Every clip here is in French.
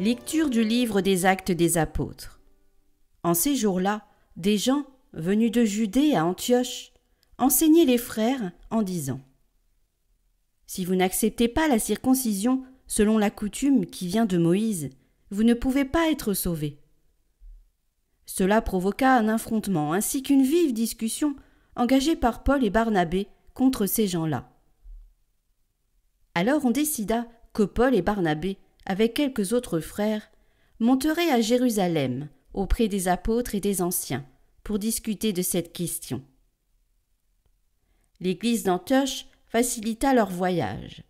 Lecture du livre des Actes des Apôtres. En ces jours-là, des gens, venus de Judée à Antioche, enseignaient les frères en disant : Si vous n'acceptez pas la circoncision selon la coutume qui vient de Moïse, vous ne pouvez pas être sauvés. Cela provoqua un affrontement ainsi qu'une vive discussion engagée par Paul et Barnabé contre ces gens-là. Alors on décida que Paul et Barnabé, avec quelques autres frères, monteraient à Jérusalem auprès des apôtres et des anciens pour discuter de cette question. L'église d'Antioche facilita leur voyage.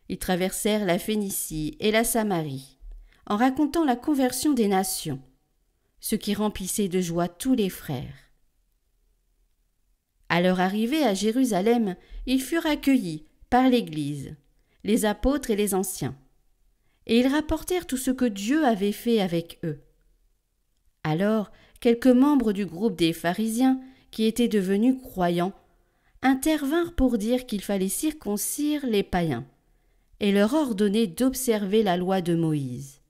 Ils traversèrent la Phénicie et la Samarie, en racontant la conversion des nations, ce qui remplissait de joie tous les frères. À leur arrivée à Jérusalem, ils furent accueillis par l'Église, les apôtres et les anciens, et ils rapportèrent tout ce que Dieu avait fait avec eux. Alors, quelques membres du groupe des pharisiens, qui étaient devenus croyants, intervinrent pour dire qu'il fallait circoncire les païens et leur ordonner d'observer la loi de Moïse.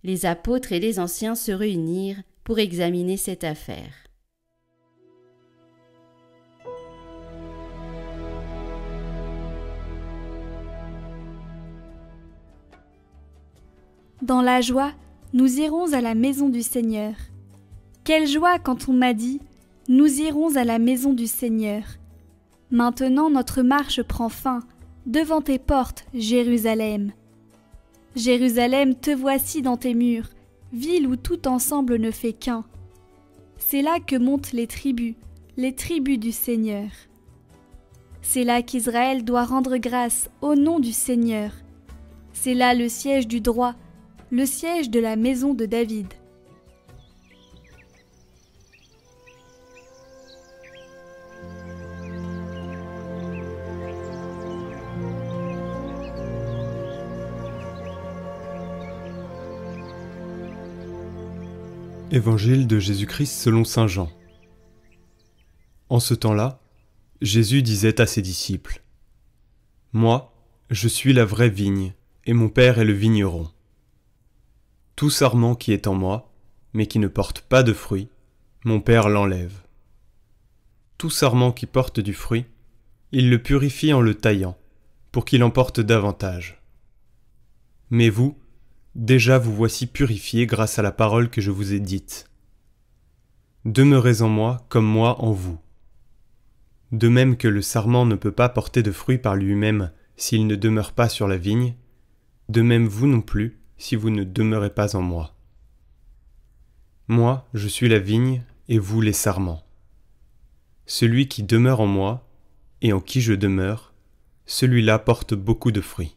Les apôtres et les anciens se réunirent pour examiner cette affaire. Dans la joie, nous irons à la maison du Seigneur. Quelle joie quand on m'a dit : nous irons à la maison du Seigneur. Maintenant notre marche prend fin, devant tes portes, Jérusalem. Jérusalem, te voici dans tes murs, ville où tout ensemble ne fait qu'un. C'est là que montent les tribus du Seigneur. C'est là qu'Israël doit rendre grâce au nom du Seigneur. C'est là le siège du droit, le siège de la maison de David. Évangile de Jésus-Christ selon saint Jean. En ce temps-là, Jésus disait à ses disciples : Moi, je suis la vraie vigne, et mon Père est le vigneron. Tout sarment qui est en moi, mais qui ne porte pas de fruit, mon Père l'enlève. Tout sarment qui porte du fruit, il le purifie en le taillant, pour qu'il en porte davantage. Mais vous, déjà vous voici purifiés grâce à la parole que je vous ai dite. Demeurez en moi comme moi en vous. De même que le sarment ne peut pas porter de fruit par lui-même s'il ne demeure pas sur la vigne, de même vous non plus si vous ne demeurez pas en moi. Moi, je suis la vigne et vous les sarments. Celui qui demeure en moi et en qui je demeure, celui-là porte beaucoup de fruits.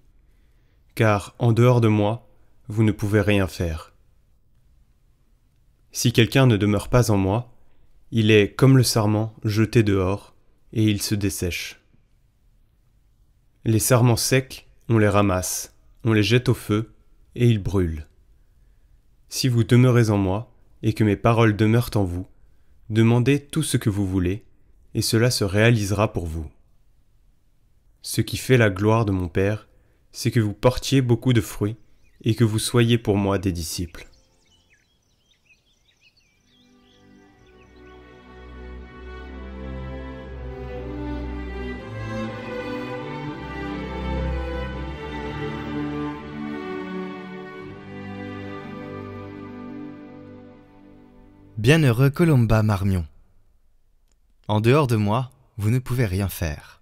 Car en dehors de moi, vous ne pouvez rien faire. Si quelqu'un ne demeure pas en moi, il est comme le sarment jeté dehors, et il se dessèche. Les sarments secs, on les ramasse, on les jette au feu, et ils brûlent. Si vous demeurez en moi, et que mes paroles demeurent en vous, demandez tout ce que vous voulez, et cela se réalisera pour vous. Ce qui fait la gloire de mon Père, c'est que vous portiez beaucoup de fruits, et que vous soyez pour moi des disciples. Bienheureux Colomba Marmion. En dehors de moi, vous ne pouvez rien faire.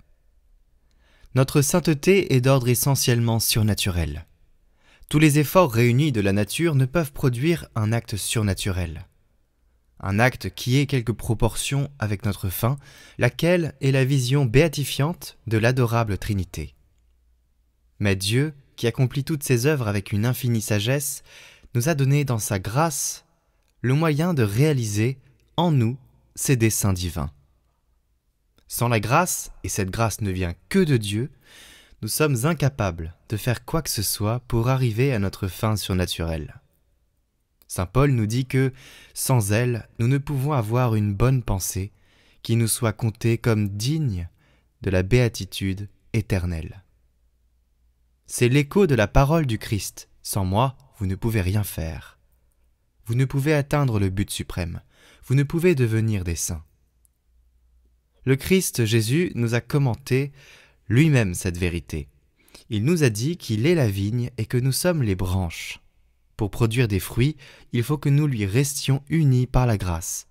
Notre sainteté est d'ordre essentiellement surnaturel. Tous les efforts réunis de la nature ne peuvent produire un acte surnaturel. Un acte qui ait quelque proportion avec notre fin, laquelle est la vision béatifiante de l'adorable Trinité. Mais Dieu, qui accomplit toutes ses œuvres avec une infinie sagesse, nous a donné dans sa grâce le moyen de réaliser en nous ses desseins divins. Sans la grâce, et cette grâce ne vient que de Dieu, nous sommes incapables de faire quoi que ce soit pour arriver à notre fin surnaturelle. Saint Paul nous dit que, sans elle, nous ne pouvons avoir une bonne pensée qui nous soit comptée comme digne de la béatitude éternelle. C'est l'écho de la parole du Christ. Sans moi, vous ne pouvez rien faire. Vous ne pouvez atteindre le but suprême. Vous ne pouvez devenir des saints. Le Christ Jésus nous a commenté lui-même cette vérité. Il nous a dit qu'il est la vigne et que nous sommes les branches. Pour produire des fruits, il faut que nous lui restions unis par la grâce,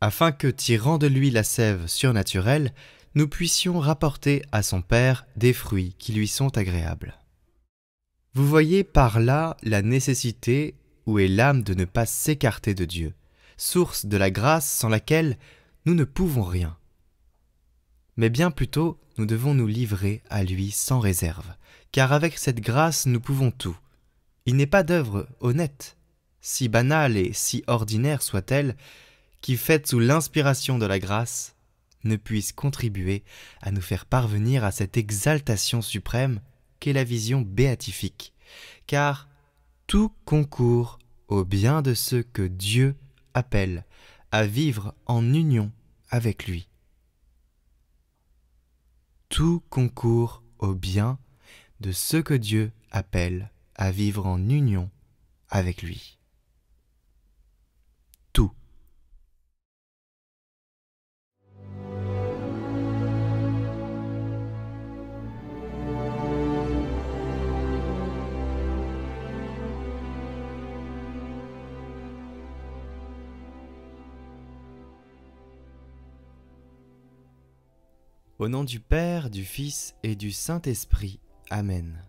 afin que, tirant de lui la sève surnaturelle, nous puissions rapporter à son Père des fruits qui lui sont agréables. Vous voyez par là la nécessité où est l'âme de ne pas s'écarter de Dieu, source de la grâce sans laquelle nous ne pouvons rien. Mais bien plutôt, nous devons nous livrer à lui sans réserve, car avec cette grâce nous pouvons tout. Il n'est pas d'œuvre honnête, si banale et si ordinaire soit-elle, qui, faite sous l'inspiration de la grâce, ne puisse contribuer à nous faire parvenir à cette exaltation suprême qu'est la vision béatifique, car tout concourt au bien de ceux que Dieu appelle à vivre en union avec lui. Tout concourt au bien de ceux que Dieu appelle à vivre en union avec lui. Tout. Au nom du Père, du Fils et du Saint-Esprit. Amen.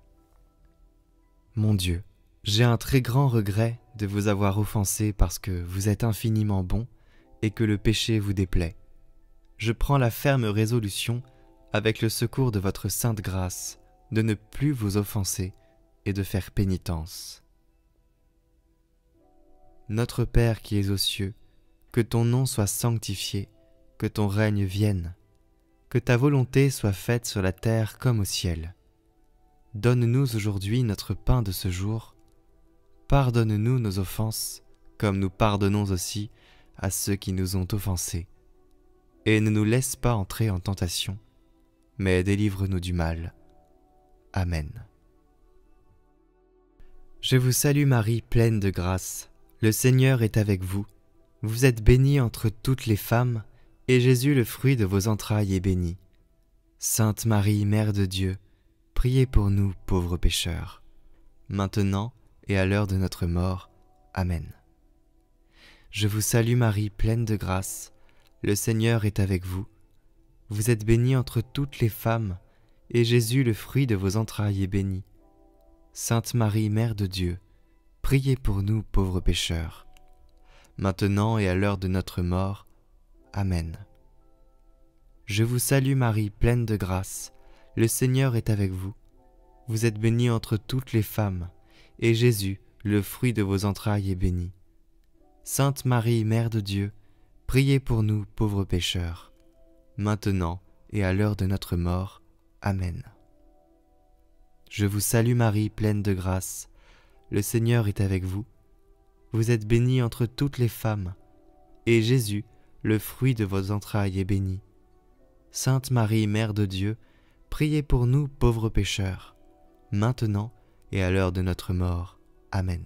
Mon Dieu, j'ai un très grand regret de vous avoir offensé parce que vous êtes infiniment bon et que le péché vous déplaît. Je prends la ferme résolution, avec le secours de votre sainte grâce, de ne plus vous offenser et de faire pénitence. Notre Père qui es aux cieux, que ton nom soit sanctifié, que ton règne vienne, que ta volonté soit faite sur la terre comme au ciel. Donne-nous aujourd'hui notre pain de ce jour. Pardonne-nous nos offenses, comme nous pardonnons aussi à ceux qui nous ont offensés. Et ne nous laisse pas entrer en tentation, mais délivre-nous du mal. Amen. Je vous salue Marie, pleine de grâce. Le Seigneur est avec vous. Vous êtes bénie entre toutes les femmes, et Jésus, le fruit de vos entrailles, est béni. Sainte Marie, Mère de Dieu, priez pour nous, pauvres pécheurs, maintenant et à l'heure de notre mort. Amen. Je vous salue Marie, pleine de grâce. Le Seigneur est avec vous. Vous êtes bénie entre toutes les femmes, et Jésus, le fruit de vos entrailles, est béni. Sainte Marie, Mère de Dieu, priez pour nous, pauvres pécheurs, maintenant et à l'heure de notre mort. Amen. Je vous salue Marie, pleine de grâce. Le Seigneur est avec vous. Vous êtes bénie entre toutes les femmes, et Jésus, le fruit de vos entrailles, est béni. Sainte Marie, Mère de Dieu, priez pour nous, pauvres pécheurs, maintenant et à l'heure de notre mort. Amen. Je vous salue Marie, pleine de grâce. Le Seigneur est avec vous. Vous êtes bénie entre toutes les femmes, et Jésus, le fruit de vos entrailles, est béni. Sainte Marie, Mère de Dieu, priez pour nous, pauvres pécheurs, maintenant et à l'heure de notre mort. Amen.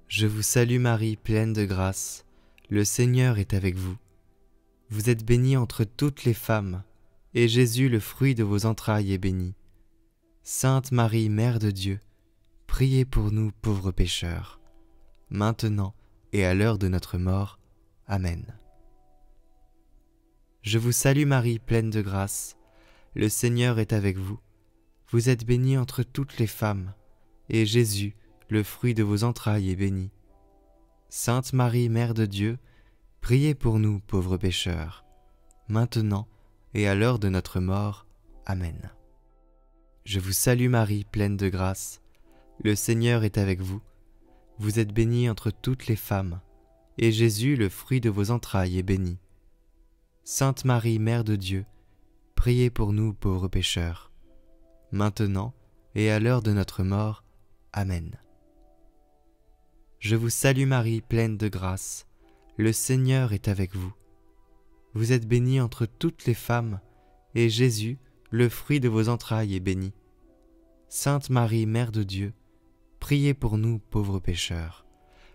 Je vous salue Marie, pleine de grâce. Le Seigneur est avec vous. Vous êtes bénie entre toutes les femmes, et Jésus, le fruit de vos entrailles, est béni. Sainte Marie, Mère de Dieu, priez pour nous, pauvres pécheurs, maintenant et à l'heure de notre mort. Amen. Je vous salue Marie, pleine de grâce. Le Seigneur est avec vous. Vous êtes bénie entre toutes les femmes, et Jésus, le fruit de vos entrailles, est béni. Sainte Marie, Mère de Dieu, priez pour nous, pauvres pécheurs, maintenant et à l'heure de notre mort. Amen. Je vous salue Marie, pleine de grâce. Le Seigneur est avec vous. Vous êtes bénie entre toutes les femmes, et Jésus, le fruit de vos entrailles, est béni. Sainte Marie, Mère de Dieu, priez pour nous, pauvres pécheurs, maintenant et à l'heure de notre mort. Amen. Je vous salue Marie, pleine de grâce. Le Seigneur est avec vous. Vous êtes bénie entre toutes les femmes, et Jésus, le fruit de vos entrailles, est béni. Sainte Marie, Mère de Dieu, priez pour nous pauvres pécheurs,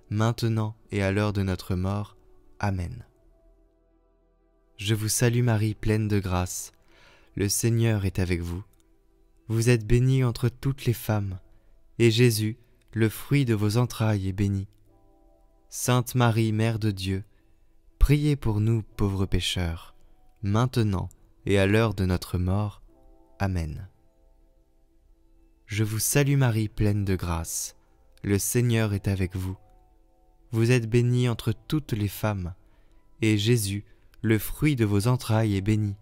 maintenant et à l'heure de notre mort. Amen. Je vous salue Marie, pleine de grâce. Le Seigneur est avec vous. Vous êtes bénie entre toutes les femmes, et Jésus, le fruit de vos entrailles, est béni. Sainte Marie, Mère de Dieu, priez pour nous pauvres pécheurs, maintenant et à l'heure de notre mort. Amen. Je vous salue Marie, pleine de grâce. Le Seigneur est avec vous. Vous êtes bénie entre toutes les femmes, et Jésus, le fruit de vos entrailles, est béni.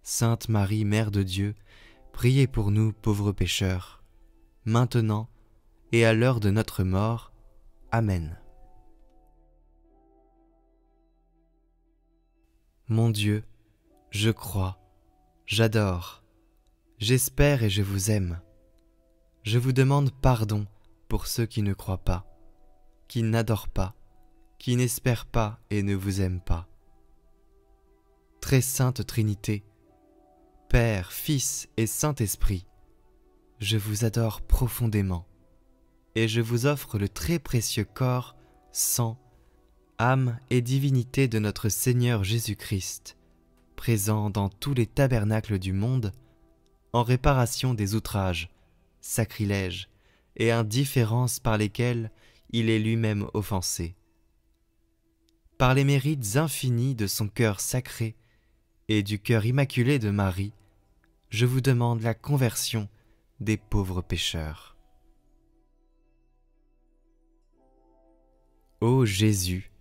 Sainte Marie, Mère de Dieu, priez pour nous pauvres pécheurs, maintenant et à l'heure de notre mort. Amen. Mon Dieu, je crois, j'adore, j'espère et je vous aime. Je vous demande pardon pour ceux qui ne croient pas, qui n'adorent pas, qui n'espèrent pas et ne vous aiment pas. Très sainte Trinité, Père, Fils et Saint-Esprit, je vous adore profondément et je vous offre le très précieux corps, sang, âme et divinité de notre Seigneur Jésus-Christ, présent dans tous les tabernacles du monde, en réparation des outrages, sacrilèges et indifférences par lesquels il est lui-même offensé. Par les mérites infinis de son cœur sacré et du cœur immaculé de Marie, je vous demande la conversion des pauvres pécheurs. Ô Jésus,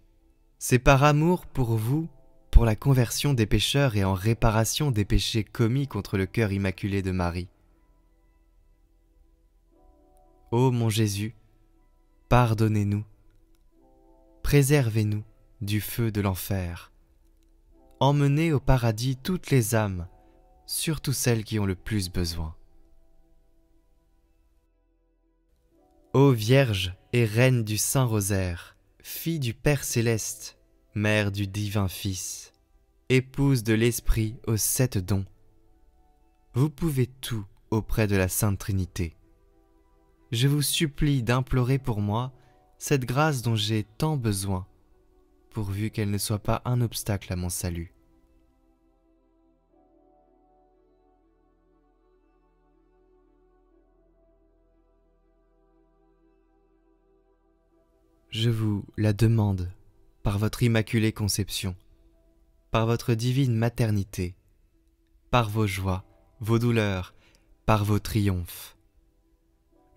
c'est par amour pour vous, pour la conversion des pécheurs et en réparation des péchés commis contre le cœur immaculé de Marie. Ô mon Jésus, pardonnez-nous, préservez-nous du feu de l'enfer, emmenez au paradis toutes les âmes, surtout celles qui ont le plus besoin. Ô Vierge et Reine du Saint-Rosaire, fille du Père céleste, Mère du divin Fils, épouse de l'Esprit aux 7 dons, vous pouvez tout auprès de la Sainte Trinité. Je vous supplie d'implorer pour moi cette grâce dont j'ai tant besoin, pourvu qu'elle ne soit pas un obstacle à mon salut. Je vous la demande par votre immaculée conception, par votre divine maternité, par vos joies, vos douleurs, par vos triomphes.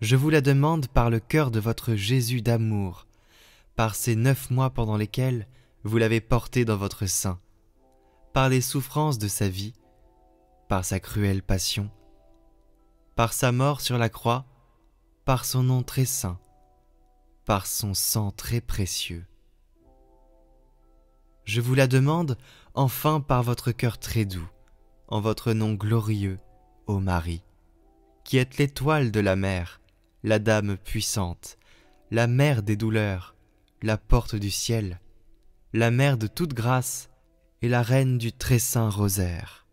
Je vous la demande par le cœur de votre Jésus d'amour, par ces 9 mois pendant lesquels vous l'avez porté dans votre sein, par les souffrances de sa vie, par sa cruelle passion, par sa mort sur la croix, par son nom très saint, par son sang très précieux. Je vous la demande enfin par votre cœur très doux, en votre nom glorieux, ô Marie, qui êtes l'étoile de la mer, la dame puissante, la mère des douleurs, la porte du ciel, la mère de toute grâce et la reine du très saint rosaire.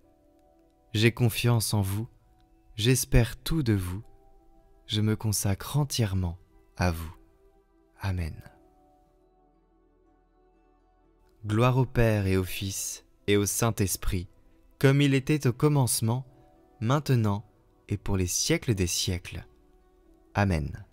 J'ai confiance en vous, j'espère tout de vous, je me consacre entièrement à vous. Amen. Gloire au Père et au Fils et au Saint-Esprit, comme il était au commencement, maintenant et pour les siècles des siècles. Amen.